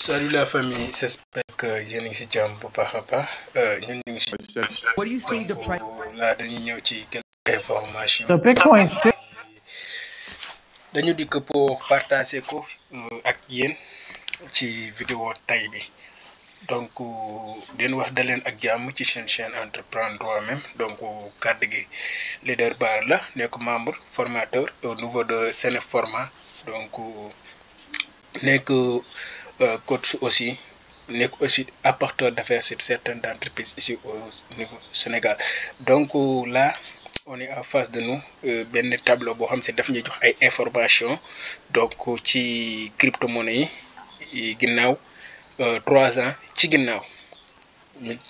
Salut la famille, j'espère que yéen a ngi si jàmm bu baax a baax ñun ñu ngi si. What do you think the price? Là dañuy ñëw ci quelques informations. So Bitcoin shit. dañu dikk pour partager ko ak yéen ci vidéo tay bi donc den wax daleen ak jàmm ci seen chaîne entreprendre toi-même donc kàddu gi leader Bara la nekk membre formateur au niveau de Senef Format donc nekk coach aussi nekk aussi apporteur d'affaires sur certaines entreprises ici au niveau Sénégal donc là on est en face de nous benn tableau boo xam ne daf ñuy jox ay informations donc ci crypto-monnaie yi ginnaaw 3 ans ci ginnaaw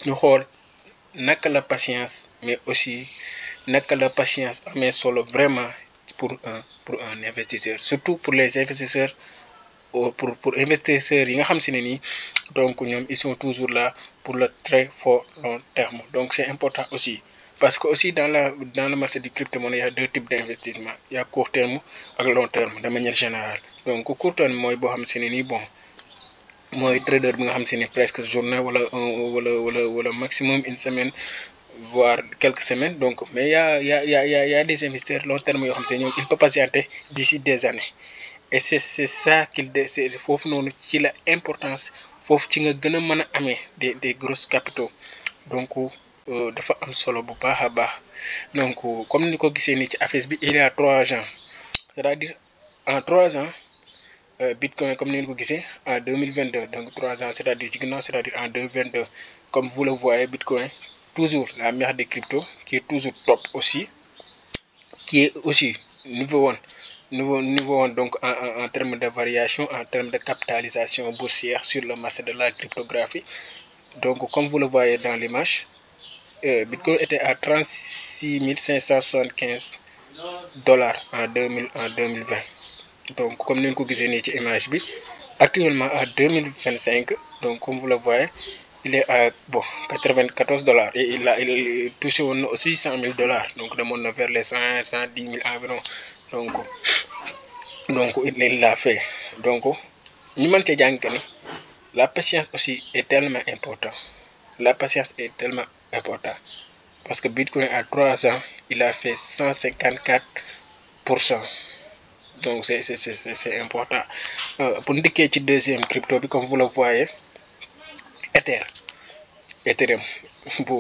ñu xool naka la patience mais aussi naka la patience amee solo vraiment pour un investisseur surtout pour les investisseurs pour investisseurs yi nga xam si ne nii donc ñoom ils sont toujours là pour le très fort long terme donc c'est important aussi parce que aussi dans le marché du crypto-monnaie il y a 2 types d'investissement il y a court terme ak long terme de manière générale donc court terme mooy boo xam si ne nii bon mooy trader bi nga xam si ne presque journée wala maximum une semaine voire quelques semaines donc mais y a des investisseurs long terme yoo xam si ne ñoom il peut patienter d'ici des années et c'est ça qu'il c'est foofu noonu ci la importance foofu ci nga gën a mën a amee des grosses capitaux donc dafa am solo bu baax a baax donc comme ni ko gisee nii ci affaire bi il y a 3 ans c'est-à-dire en 3 ans Bitcoin comme ni ngeen ko gisee en 2022 donc 3 ans c'est-à-dire ci ginnaaw c'est-à-dire en 2022 comme vous le voyez Bitcoin toujours la meilleure des cryptos qui est toujours top aussi qui est aussi niveau 1 donc en termes de variation en termes de capitalisation boursière sur le marché de la cryptographie donc comme vous le voyez dans l'image Bitcoin était à 36 575 $ en 2020 donc comme ni ñu ko gisee nii ci image bi actuellement à 2025 donc comme vous le voyez il est à bon 94 $ et il touché woon na aussi 100 000 $, donc demoon na vers les 110 000 environ donc il l'a fait donc ñu mën cee jàng ni la patience aussi est tellement important parce que Bitcoin à 3 ans il a fait 154%. donc c'est important pour ndikkee ci deuxième crypto bi comme vous le voyez Ethereum bu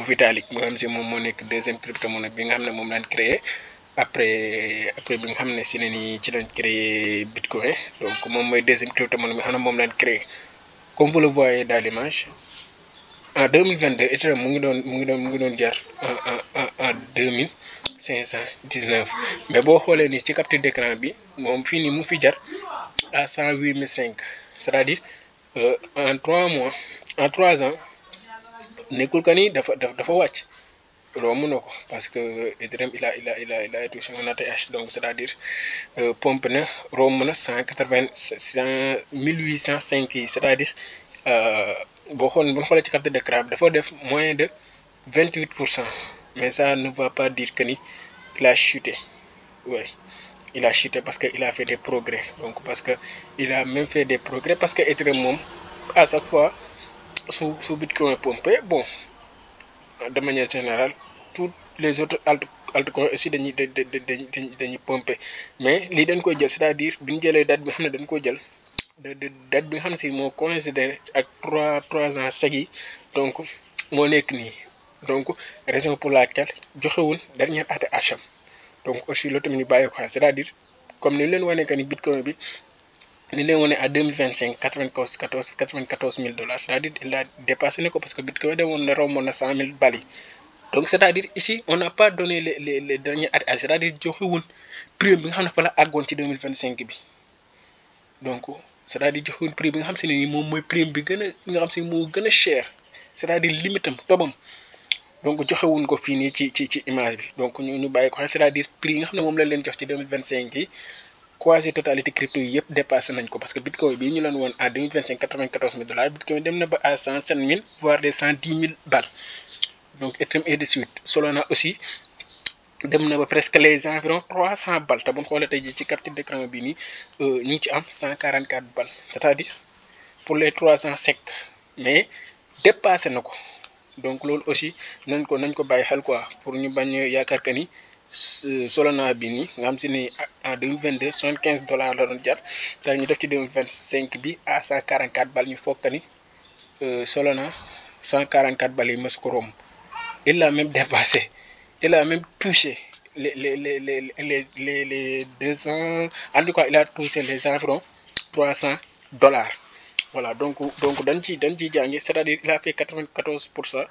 Vitalik nga xam si moom moo nekk deuxième crypto-monnaie bi nga xam ne moom lañ créé après bi nga xam ne si ne nii ci lañ créé Bitcoin donc moom mooy deuxième crypto-monnaie bi nga xam ne moom lañ créé comme vous le voyez dans l'image en 2022 Ethereum mu ngi doon jar en 2519 mais boo xoolee nii ci capture d'écran bi moom fii nii mu fi jar à 108 500 c'est-à-dire en 3 ans nekkul que ni dafa wàcc romb na ko parce que Ethereum il a touché un ATH donc c'est-à-dire pompe na romb na 1805 yi c'est-à-dire boo xoolee ci capture d'écran bi dafa def moins de 28%, mais ça ne va pas dire que ni il a chuté. Ouais, il a chuté parce que il a fait des progrès donc parce que il a même fait des progrès parce que Ethereum moom à chaque fois su Bitcoin pompé bon de manière générale toutes les autres altcoins aussi dañuy pompé mais lii dañ koy jël c'est-à-dire bi ñu jëlee date bi nga xam ne dañ koy jël date bi nga xam ne si moo considéré ak 3 ans seg yi donc moo nekk nii donc raison pour laquelle joxewul dernière ATH am donc aussi loolu tamit ñu bàyyi ko xel c'est-à-dire comme ni leen wane que ni Bitcoin bi ni leen wane à 2025 94 000 $, c'est-à-dire il a dépassé na ko parce que Bitcoin demoon na romboon na 100 000 bali donc c'est-à-dire ici on n'a pas donné les derniers ATH c'est-à-dire joxewul prix bi nga xam ne fa la àggoon ci 2025 bi donc c'est-à-dire joxewul prix bi nga xam si ne nii moom mooy prix bi gën a nga xam si moo gën a cher c'est-à-dire limitam tobam donc joxewuñ ko fii nii ci image bi donc ñu bàyyi ko xel c'est-à-dire prix yi nga xam ne moom lañ leen jox ci 2025 yi quasi totalité crypto yi yëpp dépassé nañ ko parce que Bitcoin bii ñu leen woon à 2025 94 000 $, Bitcoin dem na ba à 107 000 voire des 110 000 balles donc Ethereum et de suite Solana aussi dem na ba presque les environs 300 balles te bu ñu xoolee tey jii ci capture d'écran bi nii ñu ngi ci am 144 balles c'est-à-dire pour les 300 sec mais dépassé na ko donc loolu aussi nañ ko bàyyi xel quoi pour ñu bañ yaakaar que ni Solana bi nii nga xam si ni en 2022 $75 la doon jar te ñu def ci 2025 bi à 144 balles ñu foog que ni Solana 144 balles yi mës ko romb il a même dépassé il a même touché les 200 en tout cas il a touché les environs $300. Voilà, donc dañ ciy jàngi c'est-à-dire il a fait 94%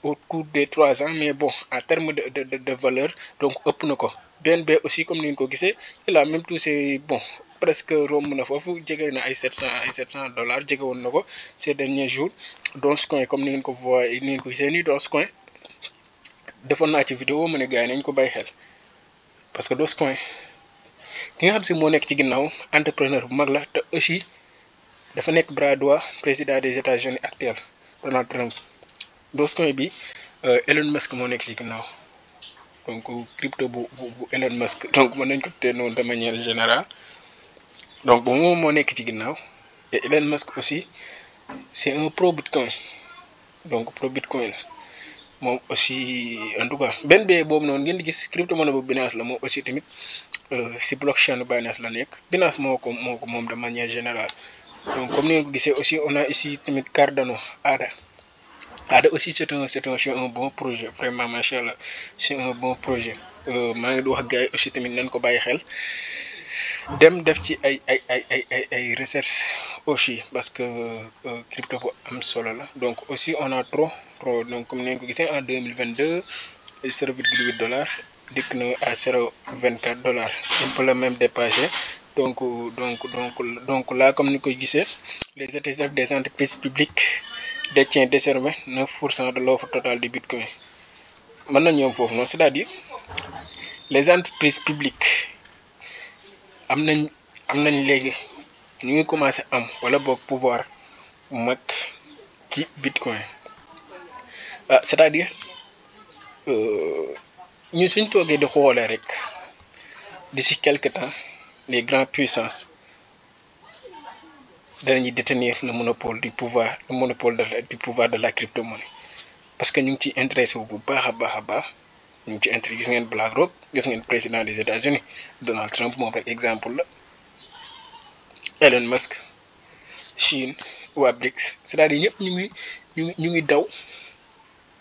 au cours des 3 ans mais bon en termes de valeur donc ëpp na ko BNB aussi comme ni ngeen ko gisee il a même touché bon presque romb na foofu jege na ay $700 jege woon na ko ces derniers jours Dogecoin comme ni ngeen ko voyé ni ngeen ko gisee nii Dogecoin defoon naa ci vidéo mu ne gars yi nañ ko bàyyi xel parce que Dogecoin ki nga xam si moo nekk ci ginnaaw entrepreneur bu mag la te aussi dafa nekk bras droit président des États-Unis actuel Donald Trump. Dogecoin bi Elon Musk moo nekk ci ginnaaw donc crypto bu Elon Musk donc mën nañ ko tuddee noonu de manière générale donc moom moo nekk ci ginnaaw et Elon Musk aussi c'est un pro Bitcoin donc pro Bitcoin la moom aussi en tout cas benn bee boobu noonu ngeen di gis crypto monnaie bu Binance la moom aussi tamit si blockchain Binance la nekk Binance moo ko moom de manière générale. Donc comme ni ngeen ko gisee aussi on a ici tamit Cardano ADA aussi c'est un bon projet vraiment machallah c'est un bon projet maa ngi di wax gars yi aussi tamit nañ ko bàyyi xel dem def ci ay recherche aussi parce que crypto bu am solo la donc aussi on a trop donc comme ni ngeen ko gisee en 2022 $0,8 dikk na à $0,24 on peut le même dépasser. Donc là, comme nous le les ETF des entreprises publiques détiennent désormais 9% de l'offre totale de Bitcoin. Maintenant, c'est-à-dire les entreprises publiques nous commencé à pouvoir mettre qui Bitcoin. C'est-à-dire nous sommes de d'ici quelques temps. Les grandes puissances dañuy détenir le monopole du pouvoir de la crypto-monnaie parce que ñu ngi ciy intéressé wu bu baax a baax ñu ngi ci intéressé gis ngeen BlackRock gis ngeen président des États-Unis Donald Trump moom rek exemple la Elon Musk Chine waa BRICS c'est-à-dire ñëpp ñu ngi daw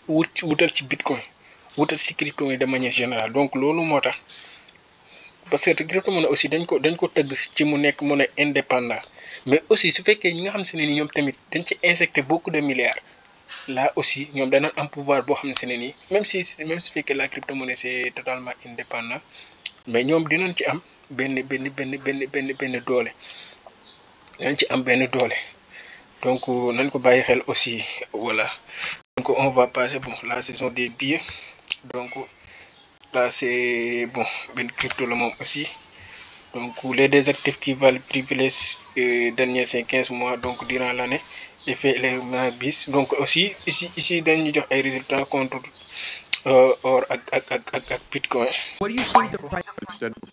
wutal ci Bitcoin wutal ci crypto de manière générale donc loolu moo tax. Parce que crypto-monnaie aussi dañ ko tëgg ci mu nekk monnaie indépendant mais aussi su fekkee ñi nga xam se ne ni ñoom tamit dañ ci injecté beaucoup de milliards là aussi ñoom danañ am pouvoir boo xam se ne nii même su fekkee la crypto-monnaie c'est totalement indépendant mais ñoom dinañ ci am benn doole dinañ ci am benn doole donc nañ ko bàyyi xel aussi voilà donc on va passer la saison des billets donc là c'est ben crypto le monde aussi donc les deux actifs qui valent privilège derniers 15 mois donc durant l'année et fait les bis donc aussi ici dañu jox ay résultats contre or ak Bitcoin. What do you think the price?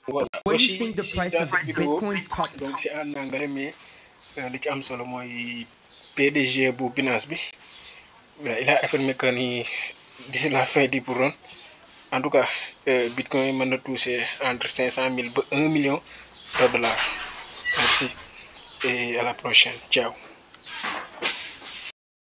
Voilà What aussi do you think the ici price dans of cette vidéo Bitcoin tops? donc c'est en anglais mais li ci am solo mooy PDG bu Binance bi voilà il a affirmé que ni d'ici la fin du mois en tout cas Bitcoin mën na toucher entre 500 000 ba 1 million de dollars. Merci et à la prochaine. Ciao.